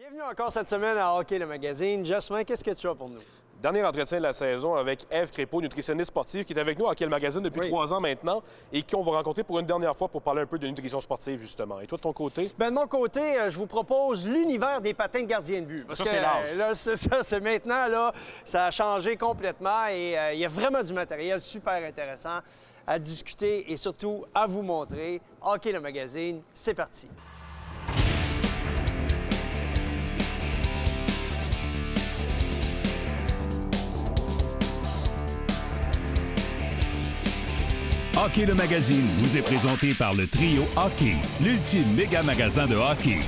Bienvenue encore cette semaine à Hockey le magazine. Jasmin, qu'est-ce que tu as pour nous? Dernier entretien de la saison avec Ève Crépeau, nutritionniste sportive, qui est avec nous à Hockey le magazine depuis 3 ans maintenant et qu'on va rencontrer pour une dernière fois pour parler un peu de nutrition sportive, justement. Et toi, de ton côté? Bien, de mon côté, je vous propose l'univers des patins de gardien de but. Parce ça, que c'est l'âge. là, c'est maintenant, là, ça a changé complètement et il y a vraiment du matériel super intéressant à discuter et surtout à vous montrer. Hockey le magazine, c'est parti. Hockey le magazine vous est présenté par le Trio Hockey, l'ultime méga magasin de hockey.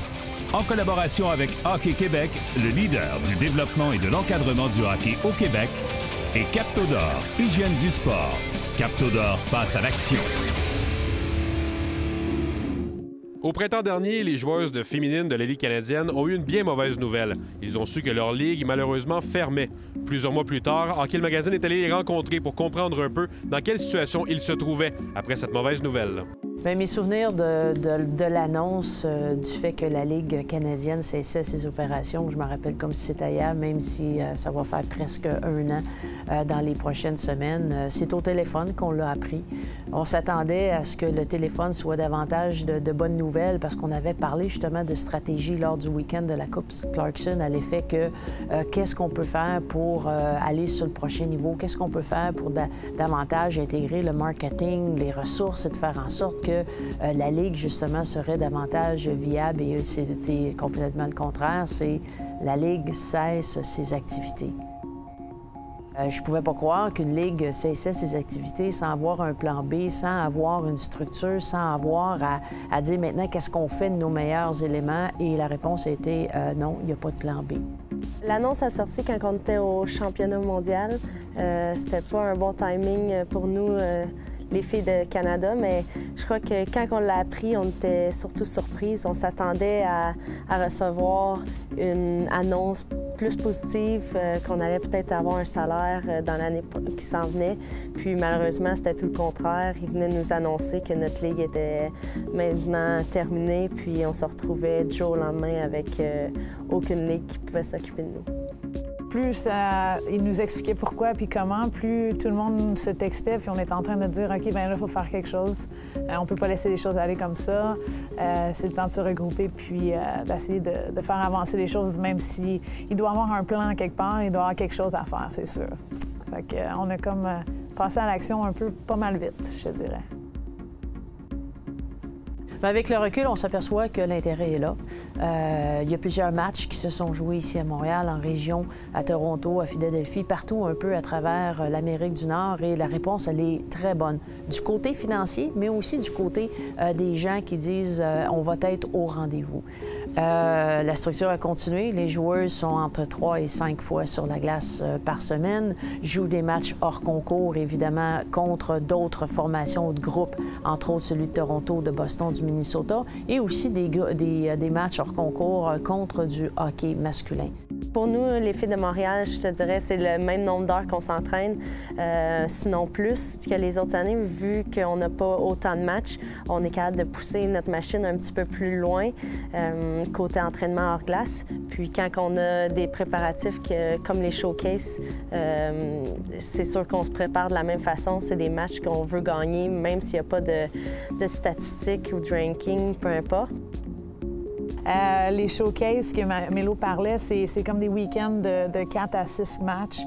En collaboration avec Hockey Québec, le leader du développement et de l'encadrement du hockey au Québec, et Captodor, hygiène du sport. Captodor passe à l'action. Au printemps dernier, les joueuses de féminines de la Ligue canadienne ont eu une bien mauvaise nouvelle. Ils ont su que leur ligue, malheureusement, fermait. Plusieurs mois plus tard, Hockey le magazine est allé les rencontrer pour comprendre un peu dans quelle situation ils se trouvaient après cette mauvaise nouvelle. Bien, mes souvenirs de l'annonce du fait que la Ligue canadienne cessait ses opérations, je me rappelle comme si c'était hier, même si ça va faire presque 1 an dans les prochaines semaines. C'est au téléphone qu'on l'a appris. On s'attendait à ce que le téléphone soit davantage de bonnes nouvelles parce qu'on avait parlé justement de stratégie lors du week-end de la Coupe Clarkson à l'effet que qu'est-ce qu'on peut faire pour aller sur le prochain niveau, qu'est-ce qu'on peut faire pour davantage intégrer le marketing, les ressources et de faire en sorte que la Ligue, justement, serait davantage viable et c'était complètement le contraire. C'est la Ligue cesse ses activités. Je ne pouvais pas croire qu'une Ligue cessait ses activités sans avoir un plan B, sans avoir une structure, sans avoir à dire maintenant qu'est-ce qu'on fait de nos meilleurs éléments. Et la réponse a été non, il n'y a pas de plan B. L'annonce a sorti quand on était au championnat mondial. C'était pas un bon timing pour nous, les filles de Canada, mais je crois que quand on l'a appris, on était surtout surprises. On s'attendait à recevoir une annonce plus positive, qu'on allait peut-être avoir un salaire dans l'année qui s'en venait. Puis malheureusement, c'était tout le contraire. Ils venaient nous annoncer que notre ligue était maintenant terminée, puis on se retrouvait du jour au lendemain avec aucune ligue qui pouvait s'occuper de nous. Plus il nous expliquait pourquoi puis comment, plus tout le monde se textait puis on était en train de dire « OK, bien là, il faut faire quelque chose. On peut pas laisser les choses aller comme ça. C'est le temps de se regrouper puis d'essayer de faire avancer les choses, même s'il doit y avoir un plan quelque part, il doit y avoir quelque chose à faire, c'est sûr. » Fait qu'on a comme passé à l'action un peu pas mal vite, je te dirais. Bien, avec le recul, on s'aperçoit que l'intérêt est là. Il y a plusieurs matchs qui se sont joués ici à Montréal, en région, à Toronto, à Philadelphie, partout un peu à travers l'Amérique du Nord. Et la réponse, elle est très bonne. Du côté financier, mais aussi du côté des gens qui disent on va être au rendez-vous. La structure a continué. Les joueuses sont entre 3 et 5 fois sur la glace par semaine, jouent des matchs hors concours, évidemment, contre d'autres formations ou de groupes, entre autres celui de Toronto, de Boston, du Minnesota, et aussi des matchs hors concours contre du hockey masculin. Pour nous, les filles de Montréal, je te dirais, c'est le même nombre d'heures qu'on s'entraîne, sinon plus que les autres années. Vu qu'on n'a pas autant de matchs, on est capable de pousser notre machine un petit peu plus loin, côté entraînement hors glace. Puis quand on a des préparatifs comme les showcases, c'est sûr qu'on se prépare de la même façon. C'est des matchs qu'on veut gagner, même s'il n'y a pas de statistiques ou de ranking, peu importe. Les showcases que Mélo parlait, c'est comme des week-ends de 4 à 6 matchs,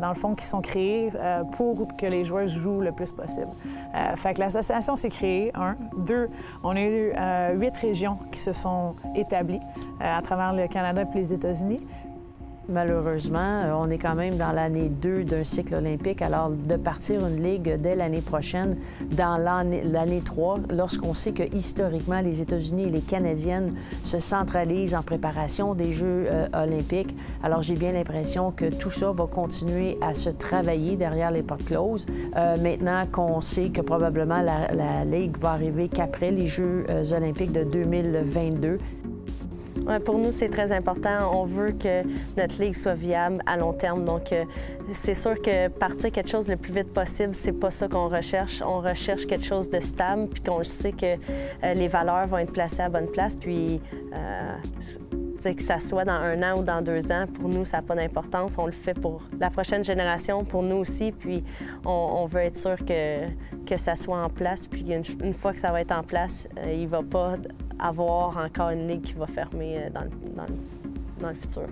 dans le fond, qui sont créés pour que les joueurs jouent le plus possible. Fait que l'association s'est créée, 1. 2, on a eu 8 régions qui se sont établies à travers le Canada et les États-Unis. Malheureusement, on est quand même dans l'année 2 d'un cycle olympique. Alors, de partir une ligue dès l'année prochaine, dans l'année 3, lorsqu'on sait que historiquement, les États-Unis et les Canadiennes se centralisent en préparation des Jeux olympiques. Alors, j'ai bien l'impression que tout ça va continuer à se travailler derrière les portes closes. Maintenant qu'on sait que probablement la ligue va arriver qu'après les Jeux olympiques de 2022. Ouais, pour nous, c'est très important. On veut que notre ligue soit viable à long terme. Donc, c'est sûr que partir quelque chose le plus vite possible, c'est pas ça qu'on recherche. On recherche quelque chose de stable, puis qu'on sait que les valeurs vont être placées à la bonne place. Puis, dire que ça soit dans 1 an ou dans 2 ans, pour nous, ça n'a pas d'importance. On le fait pour la prochaine génération, pour nous aussi, puis on veut être sûr que ça soit en place. Puis une fois que ça va être en place, il ne va pas avoir encore une ligue qui va fermer dans le futur.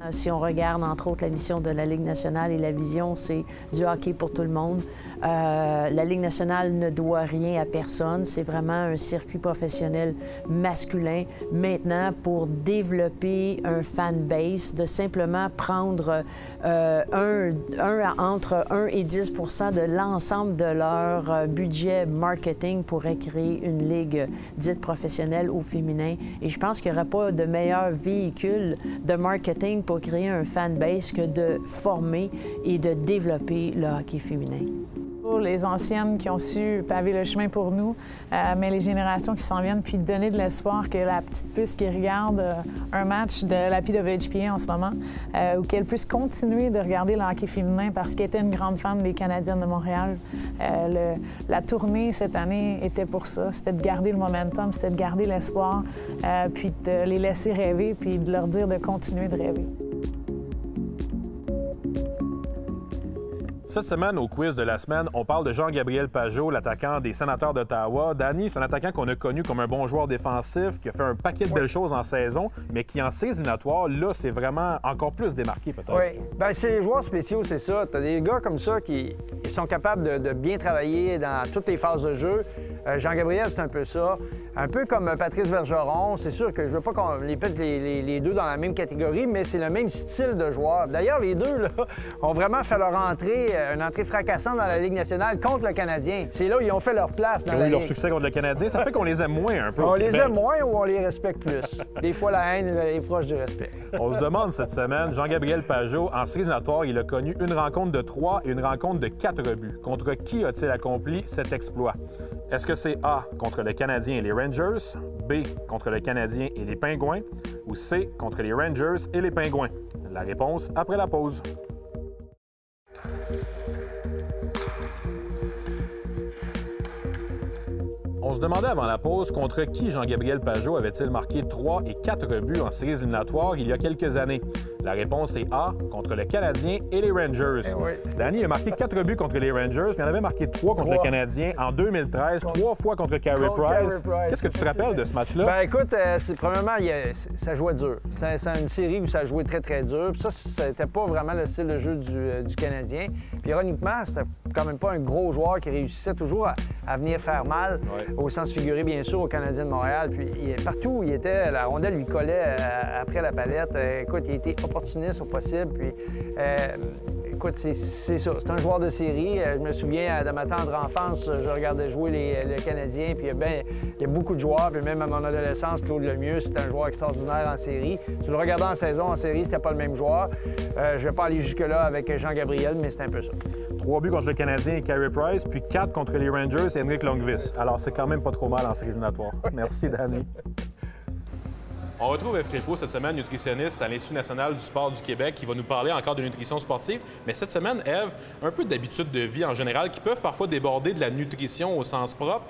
Si on regarde, entre autres, la mission de la Ligue nationale et la vision, c'est du hockey pour tout le monde. La Ligue nationale ne doit rien à personne. C'est vraiment un circuit professionnel masculin. Maintenant, pour développer un fan base, de simplement prendre entre 1 et 10 de l'ensemble de leur budget marketing pourrait créer une ligue dite professionnelle au féminin. Et je pense qu'il n'y aura pas de meilleur véhicule de marketing pour créer un fan base que de former et de développer le hockey féminin. Les anciennes qui ont su paver le chemin pour nous, mais les générations qui s'en viennent, puis donner de l'espoir que la petite puce qui regarde un match de la PWHPA en ce moment, ou qu'elle puisse continuer de regarder le hockey féminin parce qu'elle était une grande fan des Canadiennes de Montréal. La tournée cette année était pour ça, c'était de garder le momentum, c'était de garder l'espoir, puis de les laisser rêver, puis de leur dire de continuer de rêver. Cette semaine, au quiz de la semaine, on parle de Jean-Gabriel Pageau, l'attaquant des Sénateurs d'Ottawa. Danny, c'est un attaquant qu'on a connu comme un bon joueur défensif, qui a fait un paquet de belles choses en saison, mais qui, en séries éliminatoires, là, c'est vraiment encore plus démarqué, peut-être. Oui. Bien, c'est les joueurs spéciaux, c'est ça. Tu as des gars comme ça qui sont capables de bien travailler dans toutes les phases de jeu. Jean-Gabriel, c'est un peu ça. Un peu comme Patrice Bergeron. C'est sûr que je veux pas qu'on les pète les deux dans la même catégorie, mais c'est le même style de joueur. D'ailleurs, les deux là, ont vraiment fait leur entrée, une entrée fracassante dans la Ligue nationale contre le Canadien. C'est là où ils ont fait leur place dans la Ligue. Leur succès contre le Canadien, ça fait qu'on les aime moins un peu. On les aime moins ou on les respecte plus? Des fois, la haine est proche du respect. On se demande cette semaine, Jean-Gabriel Pageau, en séries éliminatoires, il a connu une rencontre de 3 et une rencontre de 4 buts. Contre qui a-t-il accompli cet exploit? Est-ce que c'est A, contre le Canadien et les Rangers, B, contre le Canadien et les Pingouins, ou C, contre les Rangers et les Pingouins? La réponse après la pause. On se demandait avant la pause contre qui Jean-Gabriel Pageau avait-il marqué 3 et 4 buts en séries éliminatoires il y a quelques années. La réponse est A, contre le Canadien et les Rangers. Oui. Danny a marqué 4 buts contre les Rangers, mais il en avait marqué 3 contre le Canadien en 2013, 3 fois contre Carey Price. Qu'est-ce que tu te rappelles de ce match-là? Ben écoute, premièrement, ça jouait dur. C'est une série où ça jouait très, très dur. Puis ça, c'était pas vraiment le style de jeu du Canadien. Puis ironiquement, c'était quand même pas un gros joueur qui réussissait toujours à venir faire mal, au sens figuré, bien sûr, au Canadien de Montréal. Puis partout où il était, la rondelle lui collait après la palette. Écoute, il était opportuniste au possible. Puis, écoute, c'est ça. C'est un joueur de série. Je me souviens, de ma tendre enfance, je regardais jouer le Canadien. Puis, il y a beaucoup de joueurs. Puis même à mon adolescence, Claude Lemieux, c'était un joueur extraordinaire en série. Tu le regardais en saison, en série, c'était pas le même joueur. Je vais pas aller jusque-là avec Jean-Gabriel, mais c'est un peu ça. 3 buts contre le Canadien et Carey Price, puis 4 contre les Rangers et Henrik Lundqvist. Alors, c'est quand même pas trop mal en séries éliminatoires. Merci, Danny. On retrouve Eve Crépeau cette semaine, nutritionniste à l'Institut national du sport du Québec, qui va nous parler encore de nutrition sportive. Mais cette semaine, Eve, un peu d'habitudes de vie en général qui peuvent parfois déborder de la nutrition au sens propre.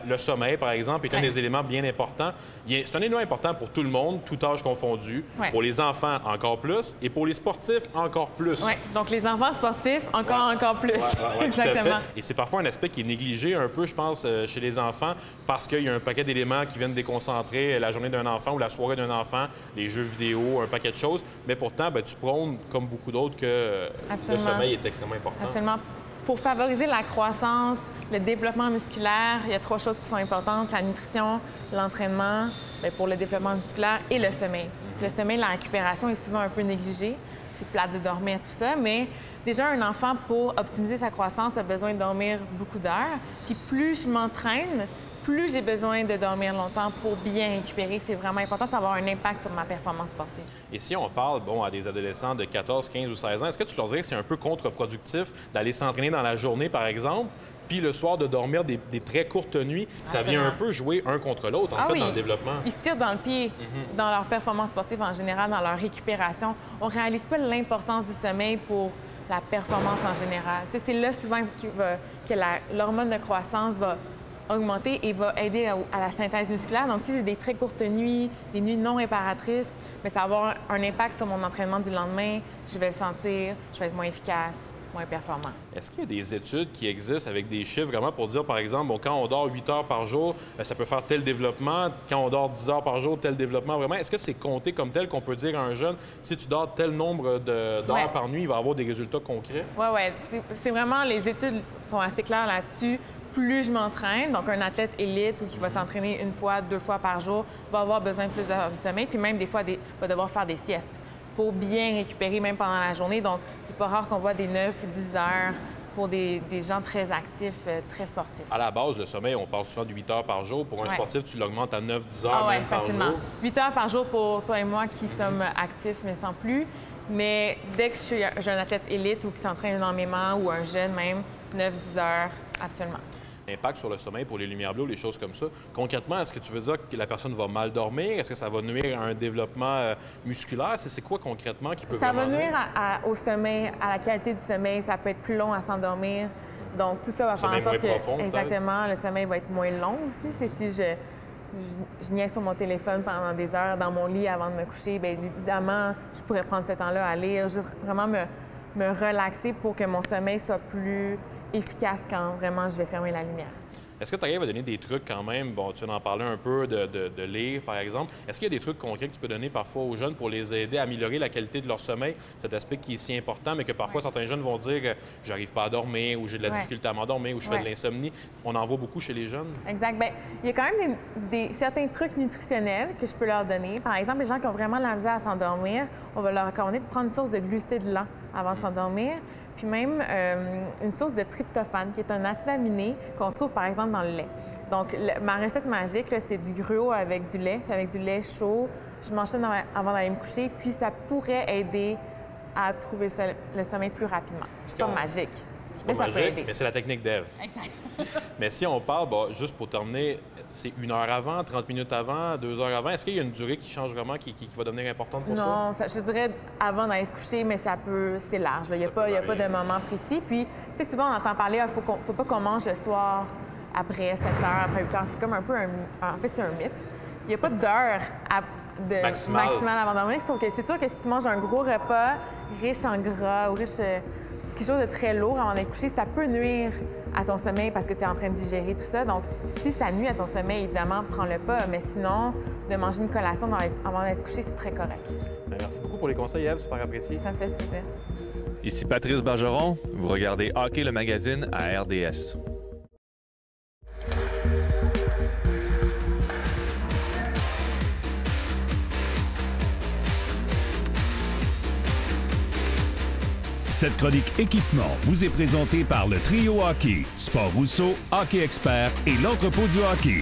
Le sommeil, par exemple, est un des éléments bien importants. C'est un élément important pour tout le monde, tout âge confondu. Pour les enfants, encore plus. Et pour les sportifs, encore plus. Oui, donc les enfants sportifs, encore plus. Exactement. Et c'est parfois un aspect qui est négligé un peu, je pense, chez les enfants, parce qu'il y a un paquet d'éléments qui viennent déconcentrer la journée d'un enfant ou la soirée d'un enfant, les jeux vidéo, un paquet de choses. Mais pourtant, tu prônes, comme beaucoup d'autres, que le sommeil est extrêmement important. Absolument. Pour favoriser la croissance, le développement musculaire, il y a 3 choses qui sont importantes: la nutrition, l'entraînement, pour le développement musculaire et le sommeil. Le sommeil, la récupération est souvent un peu négligée. C'est plate de dormir, tout ça, mais déjà, un enfant, pour optimiser sa croissance, a besoin de dormir beaucoup d'heures. Puis plus je m'entraîne, plus j'ai besoin de dormir longtemps pour bien récupérer. C'est vraiment important d'avoir un impact sur ma performance sportive. Et si on parle à des adolescents de 14, 15 ou 16 ans, est-ce que tu leur dirais que c'est un peu contre-productif d'aller s'entraîner dans la journée, par exemple, puis le soir de dormir des très courtes nuits? Ça vient un peu jouer un contre l'autre, en fait, dans le développement. Ils se tirent dans le pied dans leur performance sportive en général, dans leur récupération. On ne réalise pas l'importance du sommeil pour la performance en général. C'est là souvent que l'hormone de croissance va augmenter et va aider à la synthèse musculaire. Donc, si j'ai des très courtes nuits, des nuits non réparatrices, mais ça va avoir un impact sur mon entraînement du lendemain. Je vais le sentir, je vais être moins efficace, moins performant. Est-ce qu'il y a des études qui existent avec des chiffres vraiment pour dire, par exemple, bon, quand on dort 8 heures par jour, ça peut faire tel développement. Quand on dort 10 heures par jour, tel développement. Vraiment, est-ce que c'est compté comme tel qu'on peut dire à un jeune, si tu dors tel nombre d'heures par nuit, il va avoir des résultats concrets? Oui. C'est vraiment, les études sont assez claires là-dessus. Plus je m'entraîne, donc un athlète élite ou qui va s'entraîner 1 fois, 2 fois par jour, va avoir besoin de plus d'heures de sommeil, puis même des fois, va devoir faire des siestes pour bien récupérer même pendant la journée. Donc, c'est pas rare qu'on voit des 9 ou 10 heures pour des gens très actifs, très sportifs. À la base, le sommeil, on parle souvent de 8 heures par jour. Pour un sportif, tu l'augmentes à 9-10 heures même par jour. 8 heures par jour pour toi et moi qui sommes actifs, mais sans plus. Mais dès que j'ai un athlète élite ou qui s'entraîne énormément, ou un jeune même, 9-10 heures, absolument. Impact sur le sommeil pour les lumières bleues, les choses comme ça. Concrètement, est-ce que tu veux dire que la personne va mal dormir? Est-ce que ça va nuire à un développement musculaire? C'est quoi concrètement qui peut Ça va vraiment nuire au sommeil, à la qualité du sommeil. Ça peut être plus long à s'endormir. Donc, tout ça va faire en sorte que... profond, exactement, le sommeil va être moins long aussi. Si je niaise sur mon téléphone pendant des heures dans mon lit avant de me coucher, bien évidemment, je pourrais prendre ce temps-là à lire, juste vraiment me relaxer pour que mon sommeil soit plus efficace quand vraiment je vais fermer la lumière. Est-ce que tu arrives à donner des trucs quand même? Bon, tu viens d'en parler un peu, de lire, par exemple. Est-ce qu'il y a des trucs concrets que tu peux donner parfois aux jeunes pour les aider à améliorer la qualité de leur sommeil? Cet aspect qui est si important, mais que parfois certains jeunes vont dire « j'arrive pas à dormir » ou « j'ai de la difficulté à m'endormir » ou « je fais de l'insomnie ». On en voit beaucoup chez les jeunes. Exact. Bien, il y a quand même certains trucs nutritionnels que je peux leur donner. Par exemple, les gens qui ont vraiment de la misère à s'endormir, on va leur recommander de prendre une source de glucides lents avant de s'endormir. Puis même une source de tryptophane, qui est un acide aminé qu'on trouve par exemple dans le lait. Donc, ma recette magique, c'est du gruau avec du lait chaud. Je mange ça avant d'aller me coucher, puis ça pourrait aider à trouver le sommeil plus rapidement. C'est pas magique. C'est pas magique, mais c'est la technique d'Ève. Exact. Mais si on parle, juste pour terminer, c'est 1 heure avant, 30 minutes avant, 2 heures avant. Est-ce qu'il y a une durée qui change vraiment, qui va devenir importante pour ça? Non, je dirais avant d'aller se coucher, mais c'est large. Il n'y a pas de moment précis. Puis, tu sais, souvent, on entend parler, il ne faut pas qu'on mange le soir après 7 heures, après 8 heures. C'est comme un peu en fait, c'est un mythe. Il n'y a pas d'heure maximale avant de dormir. Sauf que c'est sûr que si tu manges un gros repas riche en gras ou riche... quelque chose de très lourd avant d'être couché, ça peut nuire à ton sommeil parce que tu es en train de digérer tout ça. Donc, si ça nuit à ton sommeil, évidemment, prends-le pas. Mais sinon, de manger une collation avant d'être couché, c'est très correct. Merci beaucoup pour les conseils, Ève. Super apprécié. Ça me fait plaisir. Ici Patrice Bergeron. Vous regardez Hockey le magazine à RDS. Cette chronique équipement vous est présentée par le Trio Hockey, Sport Rousseau, Hockey Expert et l'entrepôt du hockey.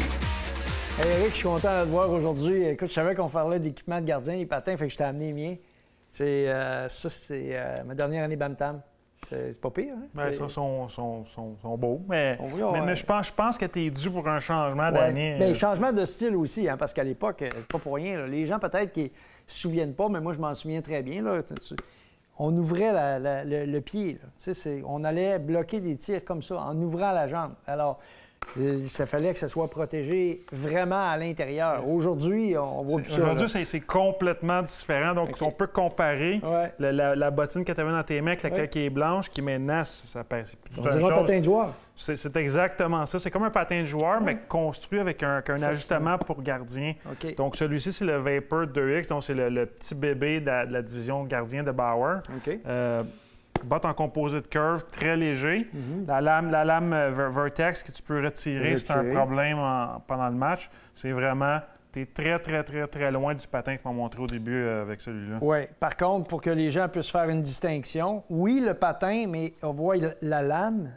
Hey Eric, je suis content de te voir aujourd'hui. Écoute, je savais qu'on parlait d'équipement de gardien, les patins, fait que je t'ai amené les miens. C'est ma dernière année Bantam. C'est pas pire, hein? Bien, ça, sont beaux. Mais je pense que tu es dû pour un changement d'année. Bien, changement de style aussi, hein, parce qu'à l'époque, pas pour rien. Là. Les gens peut-être qui ne se souviennent pas, mais moi, je m'en souviens très bien. Là. On ouvrait le pied. On allait bloquer des tirs comme ça, en ouvrant la jambe. Alors, ça fallait que ça soit protégé vraiment à l'intérieur. Aujourd'hui, on voit plus ça. Aujourd'hui, c'est complètement différent. Donc, on peut comparer la bottine que tu avais dans tes mains avec la coquille blanche qui maintenant, ça passe. On dirait un patin de joueur. C'est exactement ça. C'est comme un patin de joueur, mais construit avec un ajustement pour gardien. Okay. Donc, celui-ci, c'est le Vapor 2X. Donc, c'est le petit bébé de la division gardien de Bauer. Okay. Botte en composite curve, très léger. La lame Vertex que tu peux retirer, c'est un problème pendant le match. C'est vraiment... Tu es très, très, très, très loin du patin que tu m'as montré au début avec celui-là. Oui. Par contre, pour que les gens puissent faire une distinction, oui, le patin, mais on voit la lame.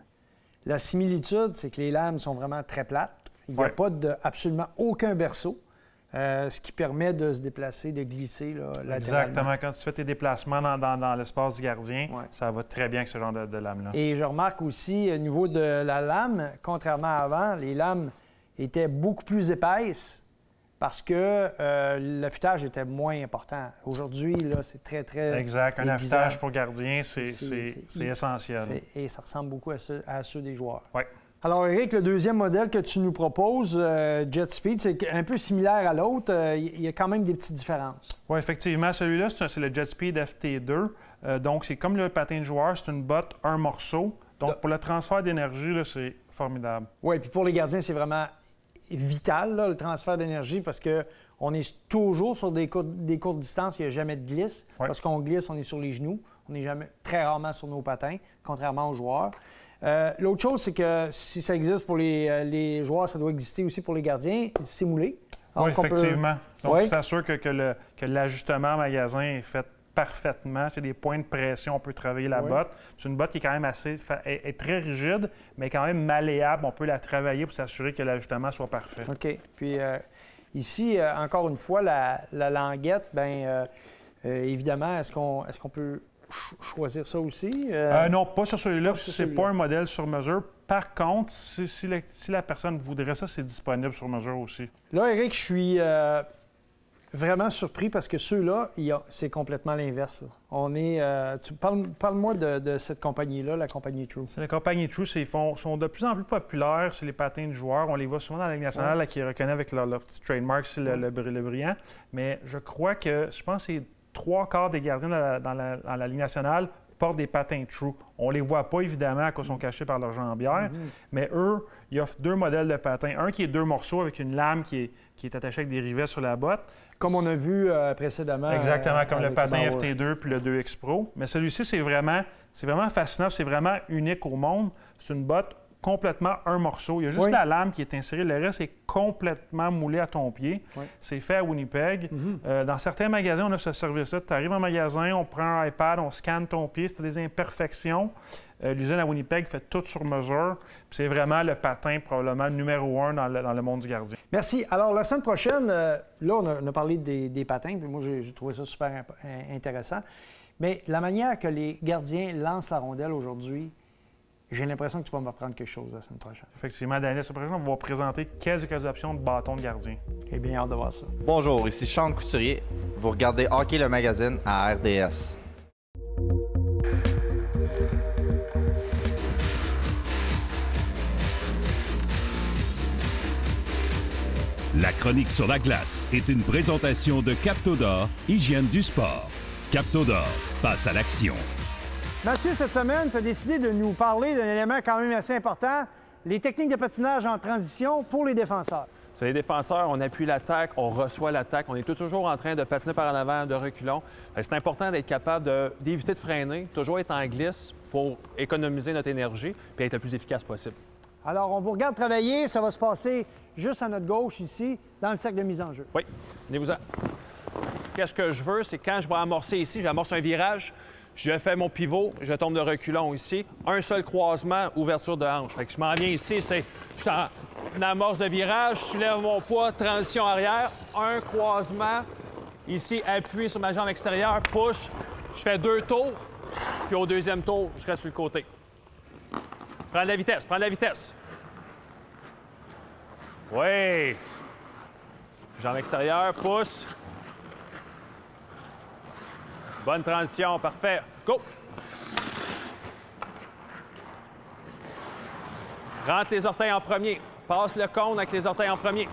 La similitude, c'est que les lames sont vraiment très plates. Il n'y a pas absolument aucun berceau. Ce qui permet de se déplacer, de glisser là, latéralement. Exactement. Quand tu fais tes déplacements dans l'espace du gardien, ça va très bien avec ce genre de lame-là. Et je remarque aussi, au niveau de la lame, contrairement à avant, les lames étaient beaucoup plus épaisses parce que l'affûtage était moins important. Aujourd'hui, là, c'est très, très... Exact. Un affûtage pour gardien, c'est essentiel. Et ça ressemble beaucoup à ceux des joueurs. Oui. Alors, Éric, le deuxième modèle que tu nous proposes, Jet Speed, c'est un peu similaire à l'autre. Il y a quand même des petites différences. Oui, effectivement. Celui-là, c'est le Jet Speed FT2. Donc, c'est comme le patin de joueur, c'est une botte, un morceau. Donc, pour le transfert d'énergie, c'est formidable. Oui, puis pour les gardiens, c'est vraiment vital, là, le transfert d'énergie, parce qu'on est toujours sur des courtes distances, il n'y a jamais de glisse. Oui. Lorsqu'on glisse, on est sur les genoux. On n'est jamais, très rarement sur nos patins, contrairement aux joueurs. L'autre chose, c'est que si ça existe pour les joueurs, ça doit exister aussi pour les gardiens. C'est moulé. Oui, effectivement. Donc, tu t'assures que l'ajustement en magasin est fait parfaitement. C'est des points de pression, on peut travailler la botte. C'est une botte qui est quand même est très rigide, mais quand même malléable. On peut la travailler pour s'assurer que l'ajustement soit parfait. OK. Puis ici, encore une fois, la languette, bien, évidemment, est-ce qu'on peut choisir ça aussi? Non, pas sur celui-là. C'est pas un modèle sur mesure. Par contre, si la personne voudrait ça, c'est disponible sur mesure aussi. Là, Éric, je suis vraiment surpris parce que ceux-là, c'est complètement l'inverse. On est. Parle-moi de cette compagnie-là, la compagnie True. La compagnie True, sont de plus en plus populaires sur les patins de joueurs. On les voit souvent dans la Ligue nationale, là, qui reconnaît avec leur petit trademark, c'est le brillant. Mais je crois que, je pense que c'est 3/4 des gardiens dans la Ligue nationale portent des patins True. On les voit pas, évidemment, à cause qu'ils sont cachés par leur jambière, mais eux, ils offrent 2 modèles de patins. Un qui est 2 morceaux avec une lame qui est attachée avec des rivets sur la botte. Comme on a vu précédemment. Exactement, comme le patin FT2 puis le 2X Pro. Mais celui-ci, c'est vraiment fascinant, c'est vraiment unique au monde. C'est une botte complètement un morceau. Il y a juste la lame qui est insérée. Le reste est complètement moulé à ton pied. Oui. C'est fait à Winnipeg. Dans certains magasins, on a ce service-là. Tu arrives en magasin, on prend un iPad, on scanne ton pied. Si tu as des imperfections, l'usine à Winnipeg fait tout sur mesure. C'est vraiment le patin probablement numéro 1 dans le monde du gardien. Merci. Alors, la semaine prochaine, là, on a parlé des patins. Puis moi, j'ai trouvé ça super intéressant. Mais la manière que les gardiens lancent la rondelle aujourd'hui, j'ai l'impression que tu vas m'apprendre quelque chose la semaine prochaine. Effectivement, Daniel, la semaine prochaine, on va vous présenter quelques options de bâton de gardien. Eh bien, hâte de voir ça. Bonjour, ici Sean Couturier. Vous regardez Hockey le magazine à RDS. La chronique sur la glace est une présentation de Captodor, hygiène du sport. Captodor, passe à l'action. Mathieu, cette semaine, tu as décidé de nous parler d'un élément quand même assez important, les techniques de patinage en transition pour les défenseurs. Sur les défenseurs, on appuie l'attaque, on reçoit l'attaque. On est toujours en train de patiner par en avant, de reculons. C'est important d'être capable d'éviter de freiner, toujours être en glisse pour économiser notre énergie et être le plus efficace possible. Alors, on vous regarde travailler. Ça va se passer juste à notre gauche, ici, dans le cercle de mise en jeu. Oui, venez-vous-en. Qu'est-ce que je veux, c'est quand je vais amorcer ici, j'amorce un virage, je fais mon pivot, je tombe de reculons ici. Un seul croisement, ouverture de hanche. Fait que je m'en viens ici, je suis en amorce de virage, je soulève mon poids, transition arrière, un croisement, ici, appuyé sur ma jambe extérieure, push, je fais 2 tours, puis au deuxième tour, je reste sur le côté. Prends de la vitesse, prends de la vitesse. Oui. Jambe extérieure, pousse. Bonne transition, parfait. Go! Rentre les orteils en premier. Passe le cône avec les orteils en premier.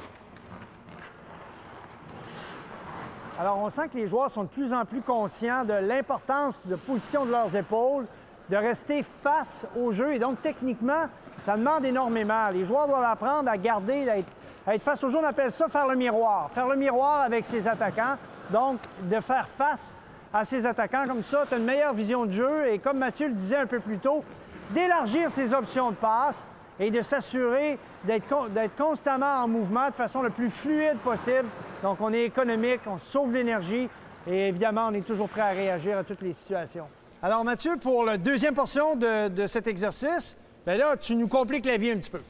Alors, on sent que les joueurs sont de plus en plus conscients de l'importance de position de leurs épaules, de rester face au jeu. Et donc, techniquement, ça demande énormément. Les joueurs doivent apprendre à garder, à être face au jeu. On appelle ça faire le miroir. Faire le miroir avec ses attaquants. Donc, de faire face à ses attaquants comme ça, tu as une meilleure vision de jeu. Et comme Mathieu le disait un peu plus tôt, d'élargir ses options de passe et de s'assurer d'être constamment en mouvement de façon le plus fluide possible. Donc, on est économique, on sauve l'énergie et évidemment, on est toujours prêt à réagir à toutes les situations. Alors, Mathieu, pour la deuxième portion de cet exercice, bien là, tu nous compliques la vie un petit peu.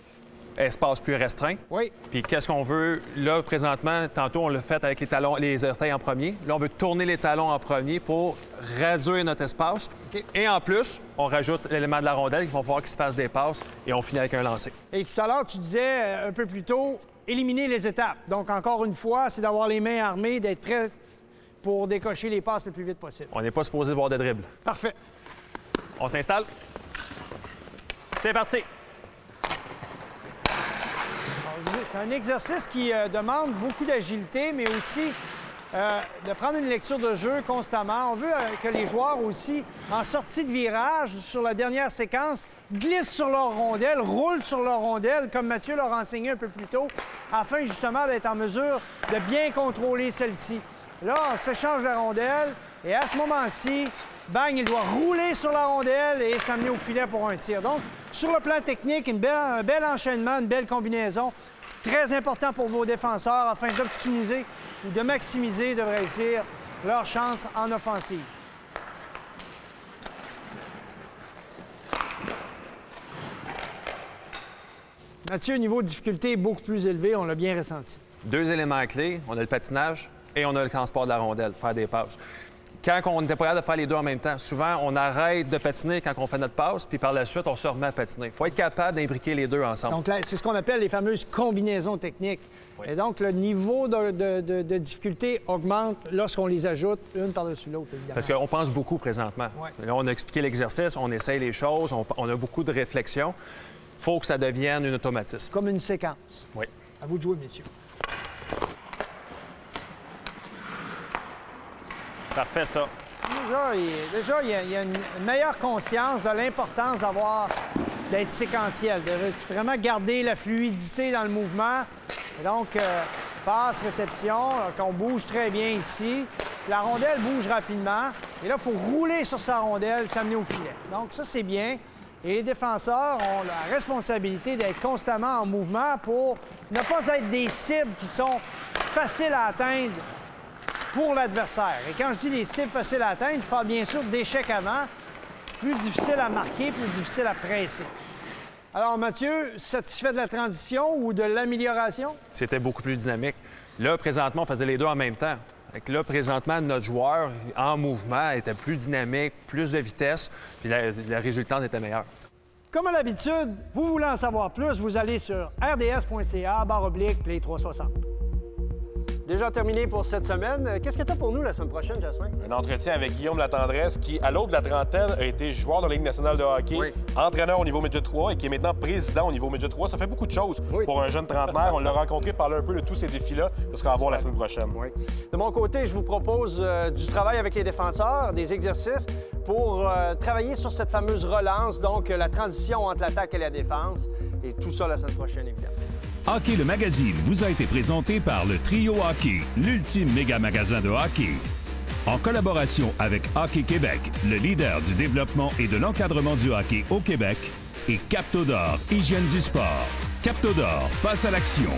Espace plus restreint. Oui. Puis qu'est-ce qu'on veut là présentement? Tantôt, on l'a fait avec les talons, les orteils en premier. Là, on veut tourner les talons en premier pour réduire notre espace. Okay. Et en plus, on rajoute l'élément de la rondelle qui va falloir qu'il se fasse des passes et on finit avec un lancer. Et tout à l'heure, tu disais un peu plus tôt, éliminer les étapes. Donc, encore une fois, c'est d'avoir les mains armées, d'être prêt pour décocher les passes le plus vite possible. On n'est pas supposé voir de dribble. Parfait. On s'installe. C'est parti. C'est un exercice qui demande beaucoup d'agilité, mais aussi de prendre une lecture de jeu constamment. On veut que les joueurs aussi, en sortie de virage, sur la dernière séquence, glissent sur leur rondelle, roulent sur leur rondelle, comme Mathieu leur a enseigné un peu plus tôt, afin justement d'être en mesure de bien contrôler celle-ci. Là, on s'échange la rondelle, et à ce moment-ci, bang, il doit rouler sur la rondelle et s'amener au filet pour un tir. Donc, sur le plan technique, un bel enchaînement, une belle combinaison. Très important pour vos défenseurs afin d'optimiser ou de maximiser, devrais-je dire, leurs chances en offensive. Mathieu, niveau de difficulté est beaucoup plus élevé, on l'a bien ressenti. 2 éléments clés, on a le patinage et on a le transport de la rondelle, faire des passes. Quand on n'était pas capable de faire les deux en même temps, souvent, on arrête de patiner quand on fait notre passe, puis par la suite, on se remet à patiner. Il faut être capable d'imbriquer les deux ensemble. Donc, c'est ce qu'on appelle les fameuses combinaisons techniques. Oui. Et donc, le niveau de difficulté augmente lorsqu'on les ajoute une par-dessus l'autre, évidemment. Parce qu'on pense beaucoup présentement. Oui. Là, on a expliqué l'exercice, on essaye les choses, on a beaucoup de réflexion. Il faut que ça devienne un automatisme. Comme une séquence. Oui. À vous de jouer, messieurs. Parfait, ça. Déjà, il y a une meilleure conscience de l'importance d'être séquentiel, de vraiment garder la fluidité dans le mouvement. Et donc, passe, réception, qu'on bouge très bien ici. La rondelle bouge rapidement. Et là, il faut rouler sur sa rondelle, s'amener au filet. Donc, ça, c'est bien. Et les défenseurs ont la responsabilité d'être constamment en mouvement pour ne pas être des cibles qui sont faciles à atteindre pour l'adversaire. Et quand je dis des cibles faciles à atteindre, je parle bien sûr d'échecs avant, plus difficile à marquer, plus difficile à presser. Alors, Mathieu, satisfait de la transition ou de l'amélioration? C'était beaucoup plus dynamique. Là, présentement, on faisait les deux en même temps. Là, présentement, notre joueur en mouvement était plus dynamique, plus de vitesse, puis la résultante était meilleure. Comme à l'habitude, vous voulez en savoir plus, vous allez sur rds.ca/Play 360. Déjà terminé pour cette semaine. Qu'est-ce que tu as pour nous la semaine prochaine, Jasmin? Un entretien avec Guillaume Latendresse, qui, à l'aube de la trentaine, a été joueur de la Ligue nationale de hockey, entraîneur au niveau Midget 3 et qui est maintenant président au niveau Midget 3. Ça fait beaucoup de choses pour un jeune trentenaire. On l'a rencontré, parler un peu de tous ces défis-là. Ce sera à voir la semaine prochaine. Oui. De mon côté, je vous propose du travail avec les défenseurs, des exercices pour travailler sur cette fameuse relance, donc la transition entre l'attaque et la défense. Et tout ça la semaine prochaine, évidemment. Hockey le magazine vous a été présenté par le Trio Hockey, l'ultime méga magasin de hockey. En collaboration avec Hockey Québec, le leader du développement et de l'encadrement du hockey au Québec, et Captodor, hygiène du sport. Captodor, passe à l'action.